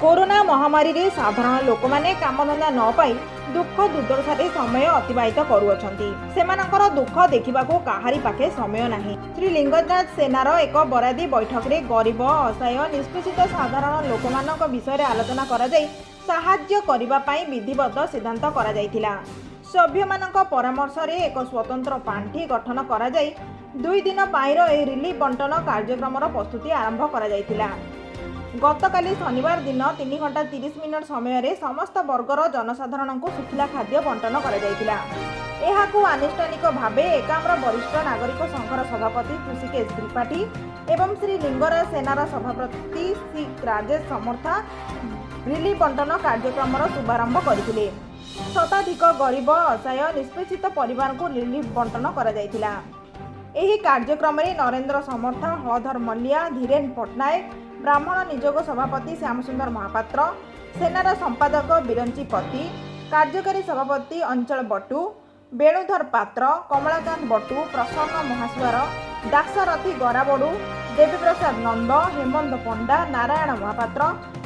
Corona महामारी रे साधारण लोक माने कामधंदा न पाई दुख दुर्दशारे समय अतिबाहित करुअछंती। सेमानकर दुख देखिबाको काहारी पाखे समय नाही। श्री लिंगराज सेनार एक बरादी बैठक रे गरीब असहाय निष्पेषित साधारण लोक मानक विषय रे आलोचना करा जाई साहाय्य करिबा पई विधिबद्ध सिद्धांत करा जाईथिला। सभ्य मानक परामर्श रे एक स्वतंत्र पांठी गठन करा जाई 2 दिन पाईर ए रिलीफ बंटन कार्यक्रम प्रस्तुति आरंभ करा जाईथिला। गतकाली शनिवार दिन 3 घंटा 30 मिनट समय समस्त वर्गर जनसाधारण को सुखिला खाद्य बंटन कर आनुष्ठानिक भाव एकाम्र वरिष्ठ नागरिक संघर सभापति ऋषिकेश त्रिपाठी एवं श्री लिंगराज सेनार सभापति श्री राजेश समर्था रिलीफ बंटन कार्यक्रम शुभारंभ करथिले। शताधिक गरीब असहाय निष्पेषित परिवार को रिलीफ बंटन करा जायतिला। एही कार्यक्रम में नरेंद्र समर्था, हलधर मल्लिया, धीरेन पट्टनायक, ब्राह्मण निजोग सभापति श्यामसुंदर महापात्र, सेनार संपादक बिरंची पति, कार्यकारी सभापति अंचल बटू, वेणुधर पात्र, कमलाकांत बटू, प्रसन्न महासुआर, दासरथी गराबड़ू, देवीप्रसाद नंद, हेमंत पंडा, नारायण महापात्र,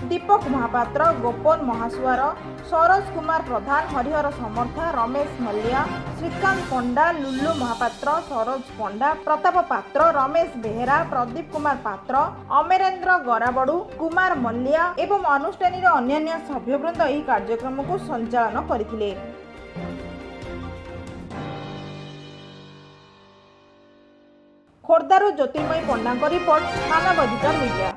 दीपक महापात्र, गोपन महासुआर, सरोज कुमार प्रधान, हरिहर समर्था, रमेश मल्लिया, श्रीकांत पंडा, लुल्लू महापात्र, सरोज पंडा, प्रताप पात्र, रमेश बेहेरा, प्रदीप कुमार पात्र, अमरेंद्र गराबड़ू, कुमार मल्लिया एवं अनुष्ठानी अन्य सभ्यवृंद यह कार्यक्रम को संचालन करथिले। खोर्धारू ज्योतिर्मयी पंडा रिपोर्ट, मानव अधिकार मीडिया।